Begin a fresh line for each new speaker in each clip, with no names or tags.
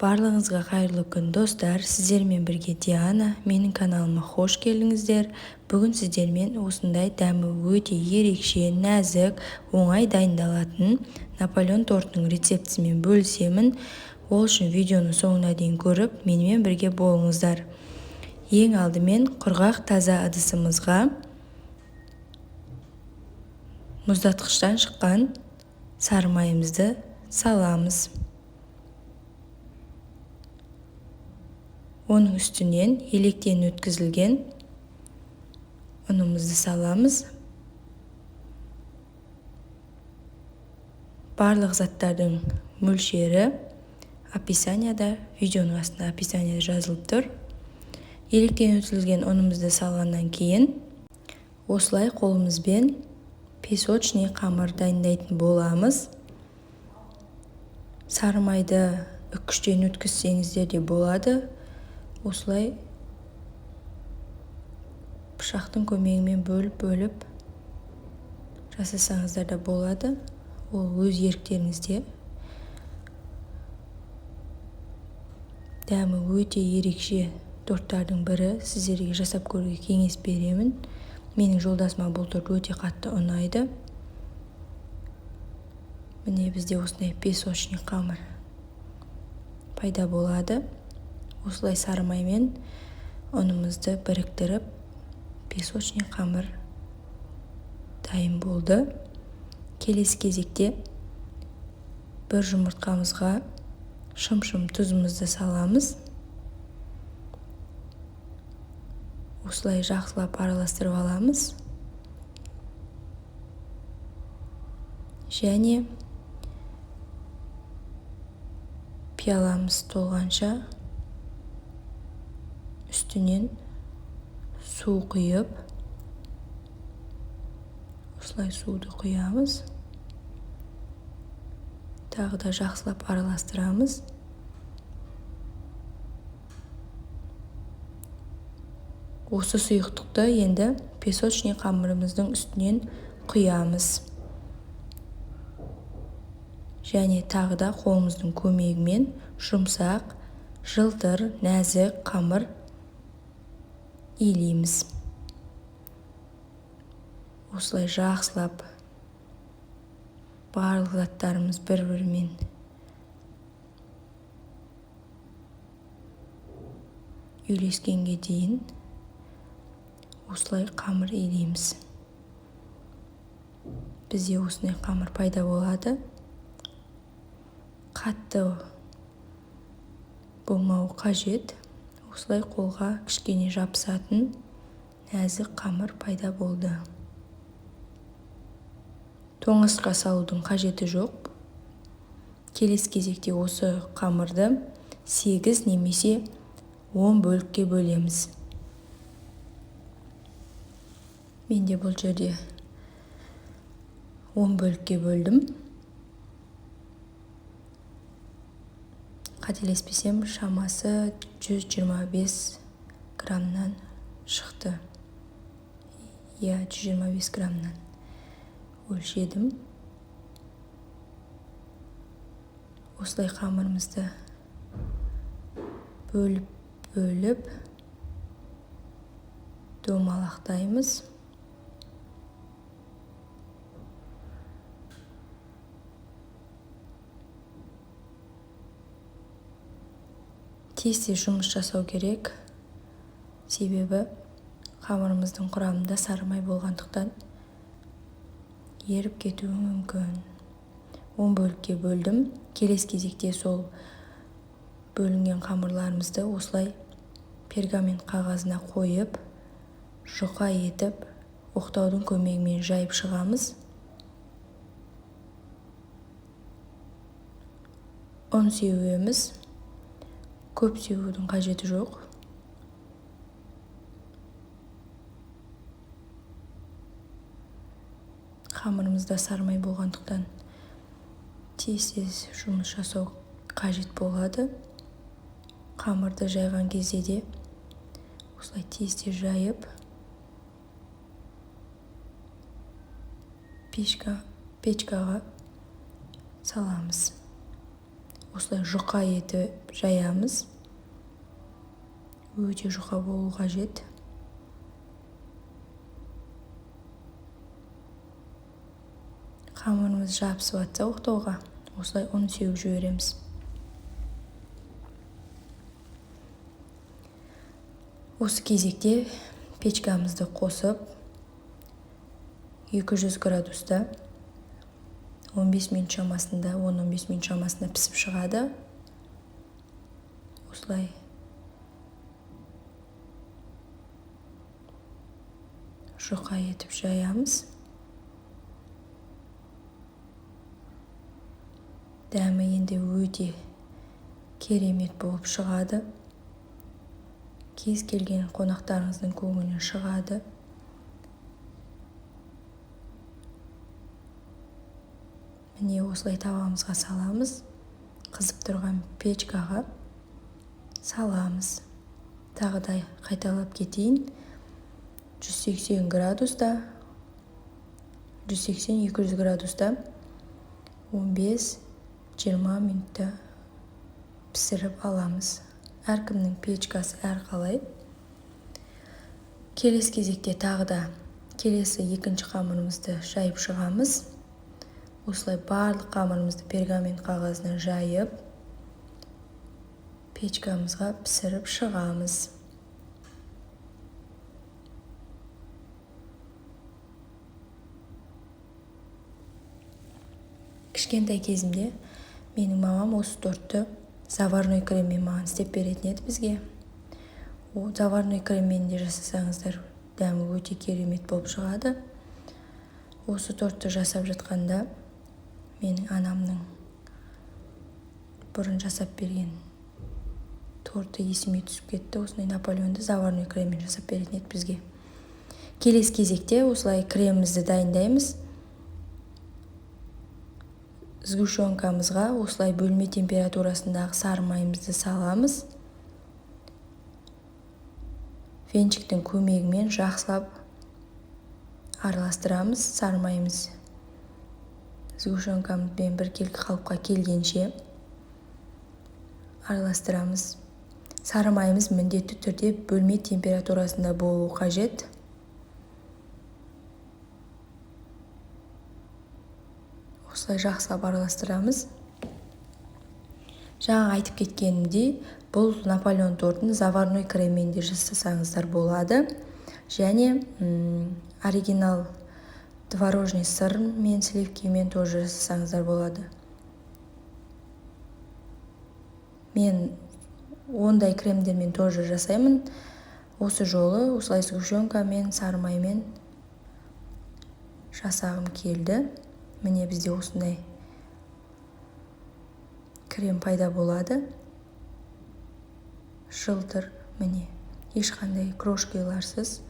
Барлығыңызға қайырлы күн достар, сіздермен бірге Диана, менің каналыма қош келдіңіздер. Бүгін сіздермен осындай дәмі өте ерекше, нәзік, оңай дайындалатын Наполеон тортының рецептісімен бөлісемін. Ол үшін видеоны соңына дейін көріп, менімен бірге болыңыздар. Ең алдымен құрғақ таза ыдысымызға мұздатқыштан шыққан сары майымызды саламыз. Оның үстінен електен өткізілген ұнымызды саламыз. Барлық заттардың мөлшері описанияда, видеоның астында описанияда жазылып тұр. Електен өткізілген ұнымызды салғаннан кейін осылай қолымызбен песочный қамыр дайындайтын боламыз. Сары майды үккіштен өткізсеңіздер де болады. Осылай пышақтың көмегімен бөліп жасасаңыздар да болады. Ол өз еріктеріңізде. Дәмі өте ерекше торттардың бірі. Сіздерге жасап көруге кеңес беремін. Менің жолдасыма бұл торт өте қатты ұнайды. Міне бізде осындай песочный қамыр пайда болады. Осылай сары маймен ұнымызды біріктіріп, песочный қамыр дайын болды. Келесі кезекте бір жұмыртқамызға шым-шым тұзымызды саламыз. Осылай жақсылап араластырып аламыз. Және пиаламыз толғанша үстінен су құйып, осылай суды құямыз. Тағы да жақсылап араластырамыз. Осы сұйықтықты енді песочный қамырымыздың үстінен құямыз. Және тағы да қолымыздың көмегімен жұмсақ, жылтыр, нәзік қамыр илейміз. Осылай жақсылап барлық заттарымыз бір-бірімен үйлескенге дейін осылай қамыр илейміз. Бізде осындай қамыр пайда болады. Қатты болмауы қажет. Осылай қолға кішкене жабысатын нәзік қамыр пайда болды. Тоңазытқышқа салудың қажеті жоқ. Келесі кезекте осы қамырды 8 немесе 10 бөлікке бөлеміз. Менде бұл жерде 10 бөлікке бөлдім. Қателеспесем, шамасы 125 граммнан шықты. 125 граммнан өлшедім. Осылай қамырымызды бөліп домалақтаймыз. Тез жұмыс жасау керек. Себебі қамырымыздың құрамында сары май болғандықтан еріп кетуі мүмкін. 10 бөлікке бөлдім. Келесі кезекте сол бөлінген қамырларымызды осылай пергамент қағазына қойып, жұқа етіп, оқтаудың көмегімен жайып шығамыз. Ұн сеуеміз. Көп сеудің қажеті жоқ. Қамырымызда сары май болғандықтан тез жұмыс жасау қажет болады. Қамырды жайған кезде де осылай тез жайып печкаға саламыз. осылай жұқа етіп жаямыз. Өте жұқа болу қажет. Қамырымыз жабысып жатса оқтауға, осылай ұн сеуіп жібереміз. Осы кезекте печкамызды қосып 200 градуста 15 минут шамасында, 10-15 минут шамасында пісіп шығады. Осылай жұқа етіп жаямыз. Дәмі енді өте керемет болып шығады. Кез келген қонақтарыңыздың көңілінен шығады. Міне осылай тавамызға саламыз. Қызып тұрған печкаға саламыз. Тағыдай қайталап кетейін. 180 градуста, 180-200 градуста 15-20 минутта пісіріп аламыз. Әркімнің печкасы әрқалай. Келесі кезекте тағы да келесі екінші қамырымызды жайып шығамыз. Осылай барлық қамырымызды пергамент қағазына жайып, печкамызға пісіріп шығамыз. Кішкентай кезімде менің мамам осы тортты заварной креммен маған істеп беретін еді бізге. Заварной креммен де жасасаңыздар, дәмі өте керемет болып шығады. Осы тортты жасап жатқанда менің анамның бұрын жасап берген торты есіме түсіп кетті. Осындай Наполеонды заварной креммен жасап беретін еді бізге. Келесі кезекте осылай кремімізді дайындаймыз. Сгущенкамызға осылай бөлме температурасындағы сары майымызды саламыз. Венчиктің көмегімен жақсылап араластырамыз. Сары майымыз сгущенкамызбен біркелкі қалыпқа келгенше араластырамыз. Сары майымыз міндетті түрде бөлме температурасында болу қажет. Осылай жақсылап араластырамыз. Жаңа айтып кеткенімдей, бұл Наполеон тортын заварной креммен де жасасаңыздар болады. Және оригинал творожный сыр мен сливкимен тоже жасасаңыздар болады. Мен ондай кремдермен тоже жасаймын. Осы жолы осылай сгущенкамен, сары маймен жасағым келді. Міне бізде осындай крем пайда болады. Жылтыр, міне, ешқандай крошкаларсыз.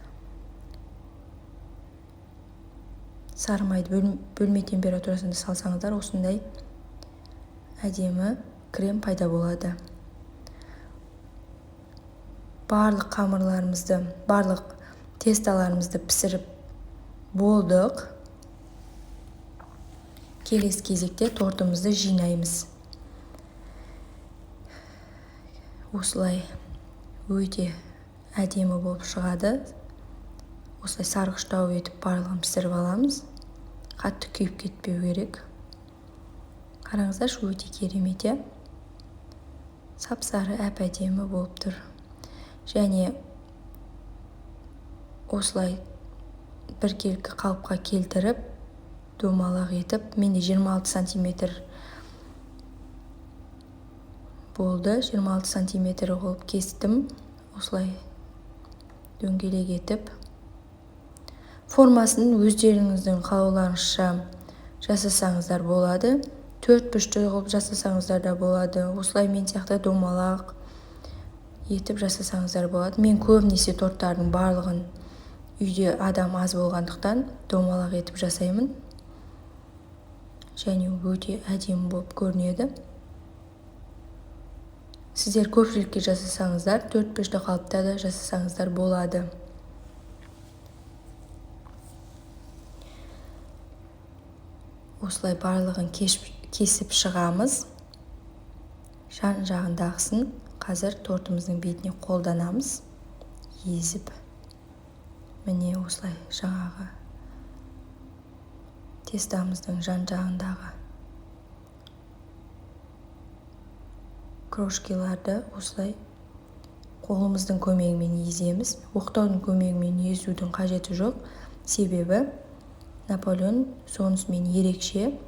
Сары майды бөлме температурасында салсаңыздар, осындай әдемі крем пайда болады. Барлық қамырларымызды, барлық тесталарымызды пісіріп болдық. Келесі кезекте тортымызды жинаймыз. Осылай өте әдемі болып шығады. Осылай сарғыштау етіп барлығын пісіріп аламыз. Қатты күйіп кетпеу керек. Қараңыздаршы, өте керемет. Сап-сары әп-әдемі болып тұр. Және осылай біркелкі қалыпқа келтіріп, домалақ етіп, менде 26 сантиметр болды. 26 сантиметр қылып кестім. Осылай дөңгелек етіп. Формасын өздеріңіздің қалауларыңызша жасасаңыздар болады. 4 бұрышты қылып жасасаңыздар да болады. Осылай мен сияқты домалақ етіп жасасаңыздар болады. Мен көбінесе торттардың барлығын үйде адам аз болғандықтан домалақ етіп жасаймын. Және өте әдемі болып көрінеді. Сіздер көпшілікке жасасаңыздар, 4 бұрышты қалыпта да жасасаңыздар болады. Осылай барлығын кесіп шығамыз. жан жағындағысын қазір тортымыздың бетіне қолданамыз, езіп. Міне осылай жаңағы тестамыздың жан жағындағы крошкаларды осылай қолымыздың көмегімен еземіз. Оқтаудың көмегімен езудің қажеті жоқ, себебі Наполеон сонысымен ерекше.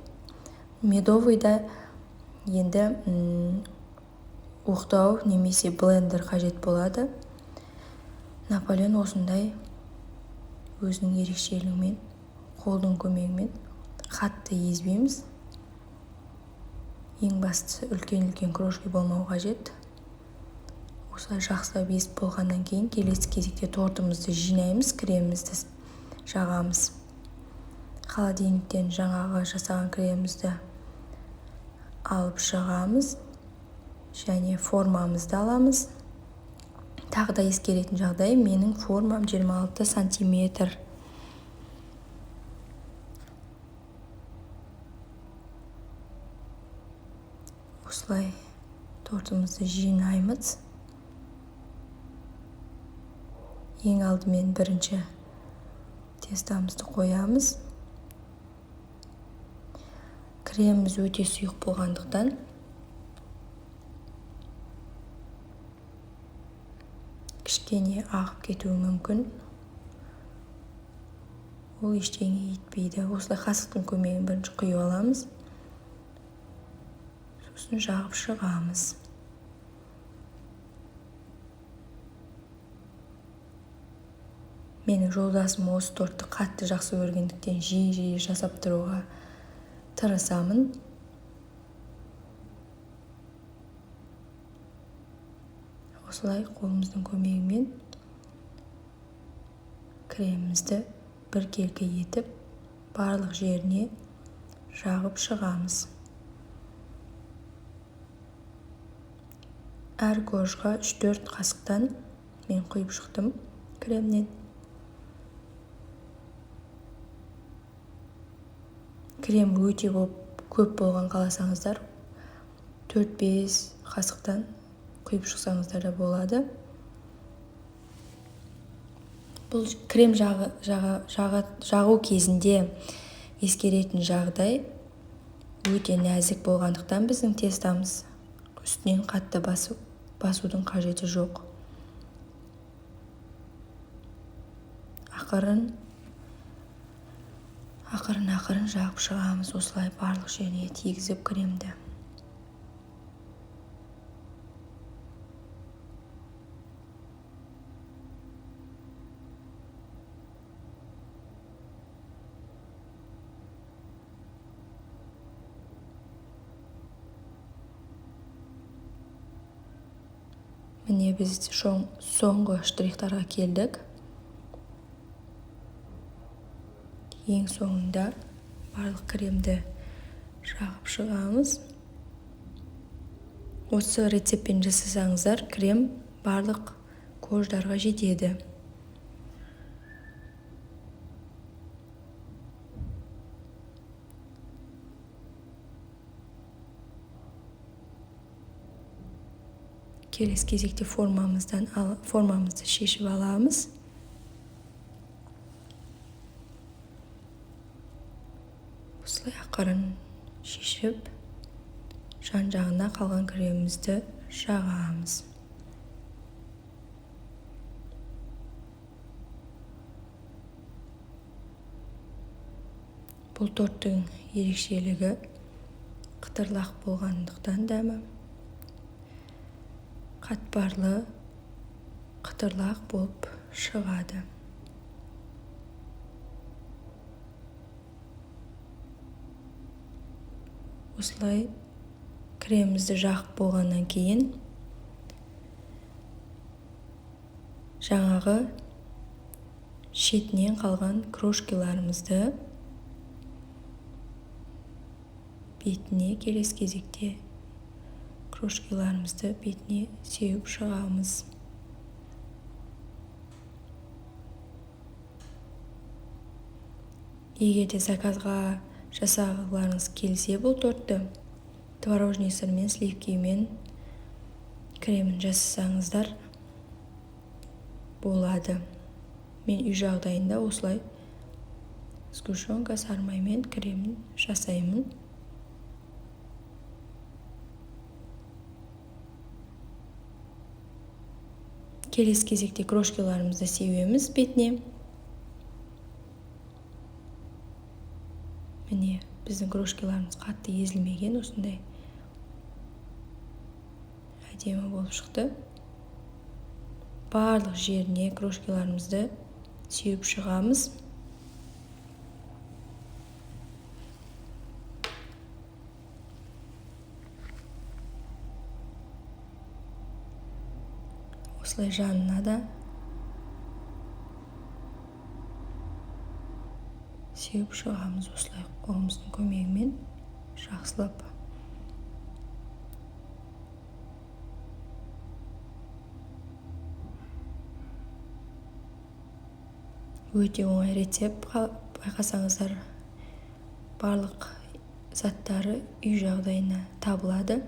Медовыйда енді оқтау немесе блендер қажет болады. Наполеон осындай өзінің ерекшелігімен, қолдың көмегімен қатты езбейміз. Ең бастысы үлкен крошка болмау қажет. Осылай жақсылап езіп болғаннан кейін келесі кезекте тортымызды жинаймыз, кремімізді жағамыз. Холодильниктен жаңағы жасаған кремімізді алып шығамыз және формамызды аламыз. Тағы да ескеретін жағдай, менің формам 26 сантиметр. Осылай тортымызды жинаймыз. Ең алдымен бірінші тестамызды қоямыз. Креміміз өте сұйық болғандықтан кішкене ағып кетуі мүмкін. Ол ештеңе етпейді. Осылай қасықтың көмегімен бірінші құйып аламыз. Сосын жағып шығамыз. Менің жолдасым осы тортты қатты жақсы көргендіктен жиі жасап тұруға тырысамын. Осылай қолымыздың көмегімен кремімізді біркелкі етіп, барлық жеріне жағып шығамыз. Әр кожға 3-4 қасықтан мен құйып шықтым кремнен. Крем өте көп болған қаласаңыздар, 4-5 қасықтан құйып шықсаңыздар да болады. Бұл крем жағу кезінде ескеретін жағдай, өте нәзік болғандықтан біздің тестамыз үстінен қатты басудың қажеті жоқ. Ақырын жағып шығамыз, осылай барлық жеріне тигізіп кремді. Міне біз соңғы штрихтарға келдік. Ең соңында барлық кремді жағып шығамыз. Осы рецептпен жасасаңыздар, крем барлық кождарға жетеді. Келесі кезекте формамызды шешіп аламыз. Осылай ақырын шешіп, жан жағына қалған кремімізді жағамыз. Бұл торттың ерекшелігі қытырлақ болғандықтан дәмі қатпарлы, қытырлақ болып шығады. Осылай кремімізді жағып болғаннан кейін жаңағы шетінен қалған крошкаларымызды бетіне, келесі кезекте крошкаларымызды бетіне сеуіп шығамыз. Егер де заказға жасағыларыңыз келсе, бұл тортты творожный сырмен, сливкимен кремін жасасаңыздар болады. Мен үй жағдайында осылай сгущенка сармаймен кремін жасаймын. Келесі кезекте крошкаларымызды себеміз бетіне. Міне, біздің крошкаларымыз қатты езілмеген, осындай әдемі болып шықты. Барлық жеріне крошкаларымызды сеуіп шығамыз. Осылай жанына да сеуіп шығамыз, осылай қолымыздың көмегімен жақсылап. Өте оңай рецепт, байқасаңыздар барлық заттары үй жағдайына табылады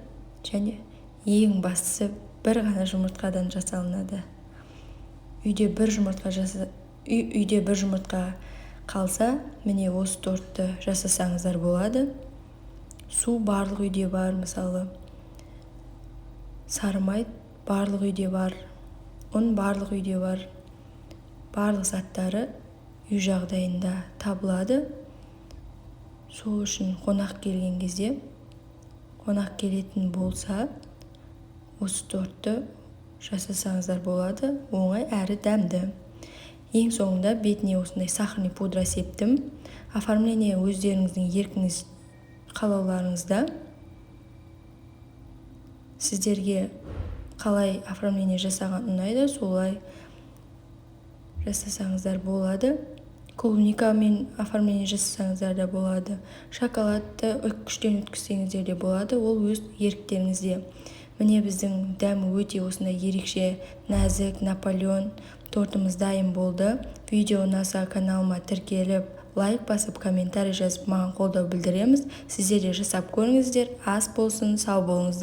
және ең бастысы бір ғана жұмыртқадан жасалынады. Үйде бір жұмыртқа қалса, міне осы тортты жасасаңыздар болады. Су барлық үйде бар, мысалы сары май барлық үйде бар, ұн барлық үйде бар. Барлық заттары үй жағдайында табылады. Сол үшін қонақ келген кезде, қонақ келетін болса, осы тортты жасасаңыздар болады. Оңай әрі дәмді. Ең соңында бетіне осындай сахарный пудра септім. Оформление өздеріңіздің еркіңіз қалауларыңызда. Сіздерге қалай оформление жасаған ұнайды, солай жасасаңыздар болады. Клубникамен оформление жасасаңыздар да болады. Шоколадты күштен өткізсеңіздер де болады. Ол өз еріктеріңізде. Міне біздің дәмі өте осындай ерекше, нәзік Наполеон тортымыз дайын болды. Видео ұнаса каналыма тіркеліп, лайк басып, комментарий жазып маған қолдау білдіреміз. Сіздер де жасап көріңіздер. Ас болсын, сау болыңыздар.